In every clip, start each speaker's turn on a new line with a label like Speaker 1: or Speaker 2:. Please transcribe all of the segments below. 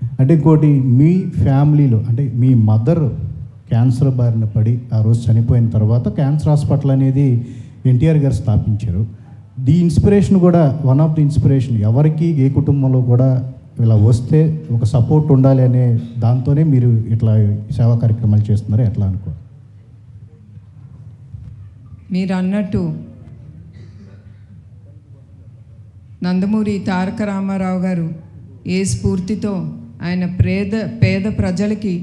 Speaker 1: అంటే ఇంకోటి మీ ఫ్యామిలీలో అంటే మీ మదర్ క్యాన్సర్ బారిన పడి ఆ రోజు చనిపోయిన తర్వాత క్యాన్సర్ హాస్పిటల్ అనేది ఎన్టీఆర్ గారు స్థాపించారు. ది ఇన్స్పిరేషన్ కూడా వన్ ఆఫ్ ది ఇన్స్పిరేషన్ ఎవరికి ఏ కుటుంబంలో కూడా ఇలా వస్తే ఒక సపోర్ట్ ఉండాలి అనే దాంతోనే మీరు ఇట్లా సేవా కార్యక్రమాలు చేస్తున్నారు. ఎట్లా అనుకో
Speaker 2: మీరు అన్నట్టు నందమూరి తారక రామారావు గారు ఏ స్ఫూర్తితో ఆయన పేద ప్రజలకి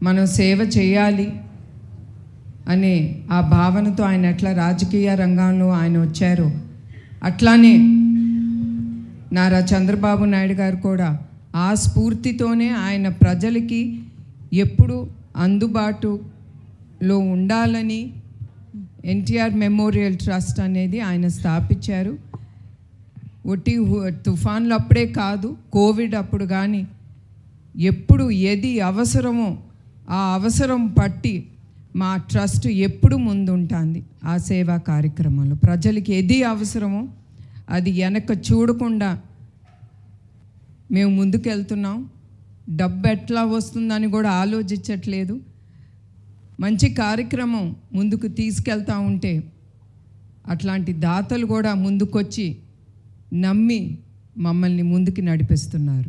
Speaker 2: మనం సేవ చేయాలి అనే ఆ భావనతో ఆయన ఎట్లా రాజకీయ రంగంలో ఆయన వచ్చారో అట్లానే నారా చంద్రబాబు నాయుడు గారు కూడా ఆ స్ఫూర్తితోనే ఆయన ప్రజలకి ఎప్పుడు అందుబాటులో ఉండాలని ఎన్టీఆర్ మెమోరియల్ ట్రస్ట్ అనేది ఆయన స్థాపించారు. ఒట్టి తుఫాన్లు అప్పుడే కాదు, కోవిడ్ అప్పుడు కానీ ఎప్పుడు ఏది అవసరమో ఆ అవసరం పట్టి మా ట్రస్ట్ ఎప్పుడు ముందుంటుంది. ఆ సేవా కార్యక్రమంలో ప్రజలకి ఏది అవసరమో అది వెనక చూడకుండా మేము ముందుకెళ్తున్నాం. డబ్బు ఎట్లా వస్తుందని కూడా ఆలోచించట్లేదు. మంచి కార్యక్రమం ముందుకు తీసుకెళ్తా ఉంటే అట్లాంటి దాతలు కూడా ముందుకొచ్చి నమ్మి మమ్మల్ని ముందుకు నడిపిస్తున్నారు.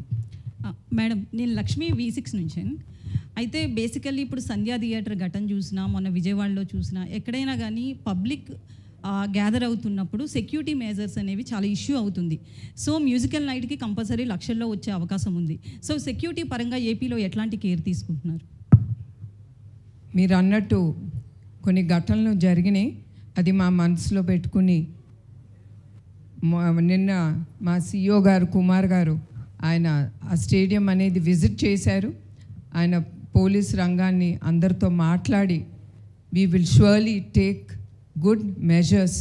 Speaker 3: మేడం, నేను లక్ష్మీ V6 నుంచి. అయితే బేసికల్లీ ఇప్పుడు సంధ్యా థియేటర్ ఘటన చూసినా, మొన్న విజయవాడలో చూసినా, ఎక్కడైనా కానీ పబ్లిక్ గ్యాదర్ అవుతున్నప్పుడు సెక్యూరిటీ మెజర్స్ అనేవి చాలా ఇష్యూ అవుతుంది. సో మ్యూజికల్ నైట్కి కంపల్సరీ లక్షల్లో వచ్చే అవకాశం ఉంది. సో సెక్యూరిటీ పరంగా ఏపీలో ఎట్లాంటి కేర్ తీసుకుంటున్నారు?
Speaker 2: మీరు అన్నట్టు కొన్ని ఘటనలు జరిగినాయి. అది మా మనసులో పెట్టుకుని నిన్న మా CEO గారు కుమార్ గారు ఆయన ఆ స్టేడియం అనేది విజిట్ చేశారు. ఆయన పోలీస్ రంగాన్ని అందరితో మాట్లాడి we will surely take good measures.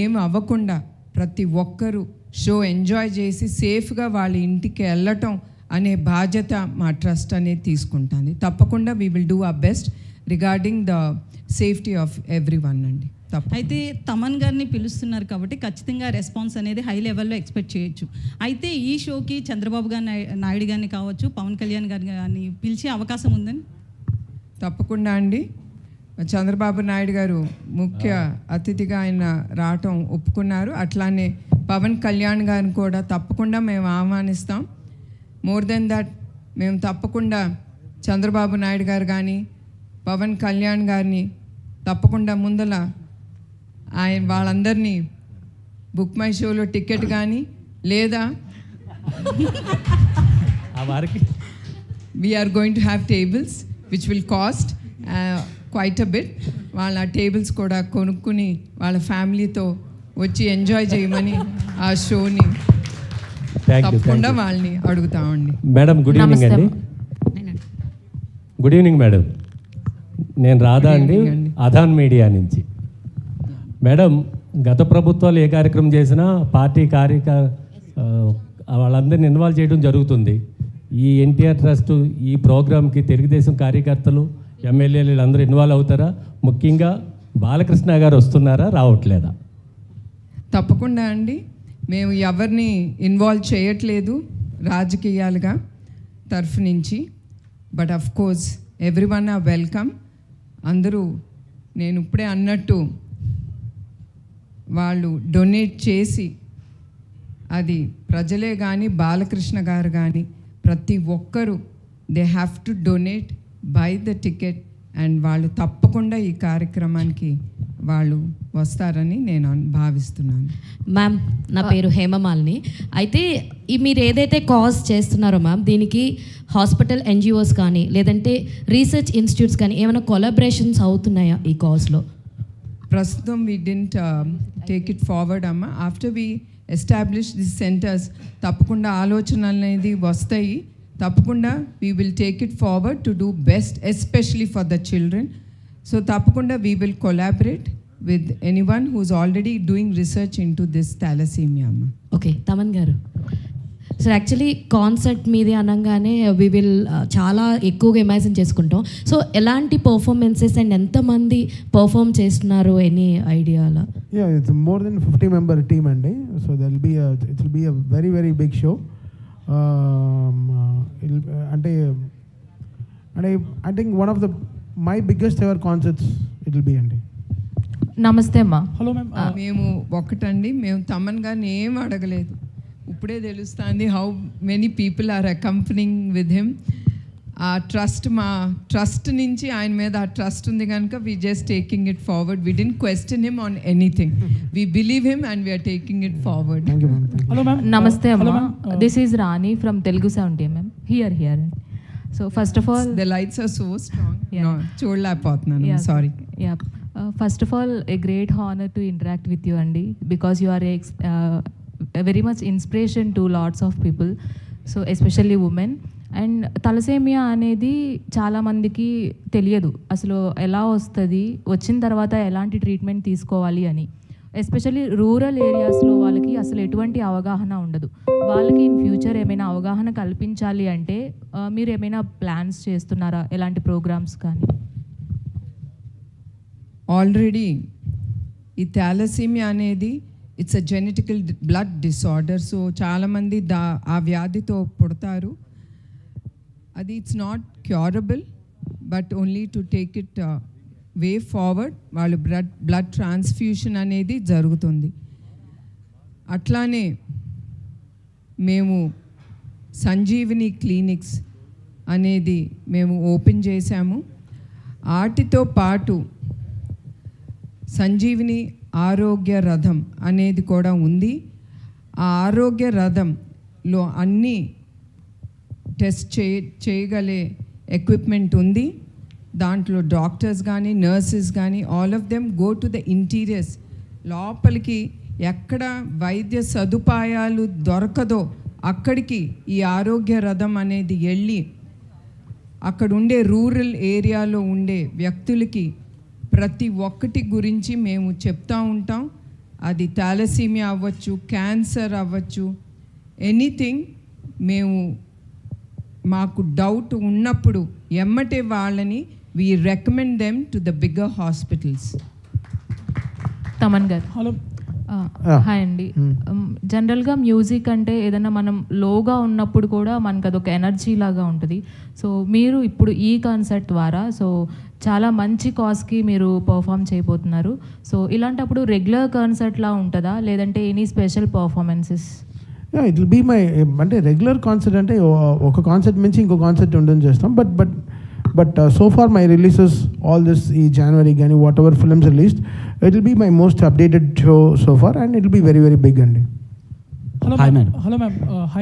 Speaker 2: ఏం అవ్వకుండా ప్రతి ఒక్కరూ షో ఎంజాయ్ చేసి సేఫ్గా వాళ్ళ ఇంటికి వెళ్ళటం అనే బాధ్యత మా ట్రస్ట్ అనేది తీసుకుంటుంది. తప్పకుండా we will do our best regarding the safety of every one అండి.
Speaker 3: అయితే తమన్ గారిని పిలుస్తున్నారు కాబట్టి ఖచ్చితంగా రెస్పాన్స్ అనేది హై లెవెల్లో ఎక్స్పెక్ట్ చేయొచ్చు. అయితే ఈ షోకి చంద్రబాబు గారు నాయుడు గారిని కావచ్చు, పవన్ కళ్యాణ్ గారిని పిలిచే అవకాశం ఉందని?
Speaker 2: తప్పకుండా అండి. చంద్రబాబు నాయుడు గారు ముఖ్య అతిథిగా ఆయన రావటం ఒప్పుకున్నారు. అట్లానే పవన్ కళ్యాణ్ గారిని కూడా తప్పకుండా మేము ఆహ్వానిస్తాం. మోర్ దెన్ దట్ మేము తప్పకుండా చంద్రబాబు నాయుడు గారు కానీ పవన్ కళ్యాణ్ గారిని తప్పకుండా ముందల ఆయన వాళ్ళందరినీ బుక్ మై షోలో టికెట్ కానీ లేదా we're going to have tables which will cost quite a bit. వాళ్ళ టేబుల్స్ కూడా కొనుక్కుని వాళ్ళ ఫ్యామిలీతో వచ్చి ఎంజాయ్ చేయమని ఆ షోని తప్పకుండా వాళ్ళని అడుగుతామండి.
Speaker 4: మేడం గుడ్ ఈవినింగ్ అండి. Good evening madam. నేను రాధా అండి, అధాన్ మీడియా నుంచి. మేడం, గత ప్రభుత్వాలు ఏ కార్యక్రమం చేసినా పార్టీ వాళ్ళందరినీ ఇన్వాల్వ్ చేయడం జరుగుతుంది. ఈ ఎన్టీఆర్ ట్రస్ట్ ఈ ప్రోగ్రామ్కి తెలుగుదేశం కార్యకర్తలు, ఎమ్మెల్యేలు వీళ్ళందరూ ఇన్వాల్వ్ అవుతారా? ముఖ్యంగా బాలకృష్ణ గారు వస్తున్నారా, రావట్లేదా?
Speaker 2: తప్పకుండా అండి. మేము ఎవరిని ఇన్వాల్వ్ చేయట్లేదు రాజకీయాలుగా తరఫు నుంచి. But of course every one or welcome. అందరూ నేను ఇప్పుడే అన్నట్టు వాళ్ళు డొనేట్ చేసి అది ప్రజలే కానీ బాలకృష్ణ గారు కానీ ప్రతి ఒక్కరూ they have to donate by the ticket and వాళ్ళు తప్పకుండా ఈ కార్యక్రమానికి వాళ్ళు వస్తారని నేను భావిస్తున్నాను.
Speaker 5: మ్యామ్, నా పేరు హేమమాలిని. అయితే మీరు ఏదైతే కాజ్ చేస్తున్నారో మ్యామ్, దీనికి హాస్పిటల్ NGOs కానీ లేదంటే రీసెర్చ్ ఇన్స్టిట్యూట్స్ కానీ ఏమైనా కొలాబరేషన్స్ అవుతున్నాయా ఈ కాజ్లో?
Speaker 2: ప్రస్తుతం we didn't take it forward అమ్మ. After we establish this centres తప్పకుండా ఆలోచనలు అనేది వస్తాయి. తప్పకుండా we will take it forward to do best especially for the children. So తప్పకుండా we will collaborate with anyone who's already doing research in to this thalassaemia అమ్మ.
Speaker 5: Okay, Thaman garu. So actually concert మీది అనగానే we will చాలా ఎక్కువగా imagine చేసుకుంటాం. So ఎలాంటి performances and ఎంతమంది perform చేస్తున్నారు, ఎనీ ఐడియా అలా?
Speaker 6: It's more than 50 member team అండి. So it will be a very very big show. అంటే I think one of the my biggest ever concerts it will be అండి.
Speaker 7: నమస్తే అమ్మా.
Speaker 8: Hello ma'am.
Speaker 2: మేము ఒకటండి, మేము తమన్ గారిని ఏం అడగలేదు. ఇప్పుడే తెలుస్తుంది how many people are accompanying with him. ఆ ట్రస్ట్, మా ట్రస్ట్ నుంచి ఆయన మీద ఆ ట్రస్ట్ ఉంది కనుక we just taking it forward. We don't question him on anything. We believe him and we are taking it forward.
Speaker 6: Thank you ma'am.
Speaker 8: Hello ma'am.
Speaker 7: నమస్తే
Speaker 8: hello
Speaker 7: అమ్మా.
Speaker 8: Ma'am.
Speaker 7: This is Rani from Telugu 70 mm. Here. So first of all
Speaker 2: the lights are so strong.
Speaker 7: Yeah.
Speaker 2: చూడలేకపోతున్నాను, sorry.
Speaker 7: Yeah. First of all, a great honor to interact with you, Andy, because you are a very much inspiration to lots of people, so especially women. And thalassaemia అనేది చాలామందికి తెలియదు అసలు ఎలా వస్తుంది, వచ్చిన తర్వాత ఎలాంటి ట్రీట్మెంట్ తీసుకోవాలి అని. ఎస్పెషల్లీ రూరల్ ఏరియాస్లో వాళ్ళకి అసలు ఎటువంటి అవగాహన ఉండదు. వాళ్ళకి ఇన్ ఫ్యూచర్ ఏమైనా అవగాహన కల్పించాలి అంటే మీరు ఏమైనా ప్లాన్స్ చేస్తున్నారా, ఎలాంటి ప్రోగ్రామ్స్ కానీ?
Speaker 2: ఆల్రెడీ ఈ థాలసీమియా అనేది it's a genetical blood disorder. So చాలామంది ఆ వ్యాధితో పుడతారు. అది it's not curable, but only to take it way forward. వాళ్ళు బ్లడ్ ట్రాన్స్ఫ్యూషన్ అనేది జరుగుతుంది. అట్లానే మేము సంజీవిని క్లినిక్స్ అనేది మేము ఓపెన్ చేశాము. వాటితో పాటు సంజీవిని ఆరోగ్య రథం అనేది కూడా ఉంది. ఆ ఆరోగ్య రథంలో అన్ని టెస్ట్ చేయగలే ఎక్విప్మెంట్ ఉంది. దాంట్లో డాక్టర్స్ కానీ నర్సెస్ కానీ all of them go to the interiors. లోపలికి ఎక్కడ వైద్య సదుపాయాలు దొరకదో అక్కడికి ఈ ఆరోగ్య రథం అనేది వెళ్ళి అక్కడ ఉండే రూరల్ ఏరియాలో ఉండే వ్యక్తులకి ప్రతి ఒక్కటి గురించి మేము చెప్తూ ఉంటాం. అది థాలసీమియా అవ్వచ్చు, క్యాన్సర్ అవ్వచ్చు, ఎనీథింగ్. మాకు డౌట్ ఉన్నప్పుడు ఎమ్మటే వాళ్ళని we recommend them to the bigger hospitals.
Speaker 7: Thaman గారు.
Speaker 8: హలో.
Speaker 7: హాయ్ అండి. జనరల్గా మ్యూజిక్ అంటే ఏదైనా మనం లోగా ఉన్నప్పుడు కూడా మనకు అదొక ఎనర్జీ లాగా ఉంటుంది. సో మీరు ఇప్పుడు ఈ కాన్సర్ట్ ద్వారా సో చాలా మంచి కాజ్కి మీరు పర్ఫామ్ చేయబోతున్నారు. సో ఇలాంటప్పుడు రెగ్యులర్ కాన్సర్ట్లా ఉంటుందా, లేదంటే any special performances?
Speaker 6: It will be my అంటే రెగ్యులర్ కాన్సర్ట్ అంటే ఒక కాన్సర్ట్ నుంచి ఇంకో కాన్సర్ట్ ఉండని చేస్తాం. But so far my releases all this ఈ జనవరి కానీ whatever films released, it will be my most updated show so far and it will be very very big అండి.
Speaker 8: Hello
Speaker 9: hi madam.
Speaker 8: Hello ma'am.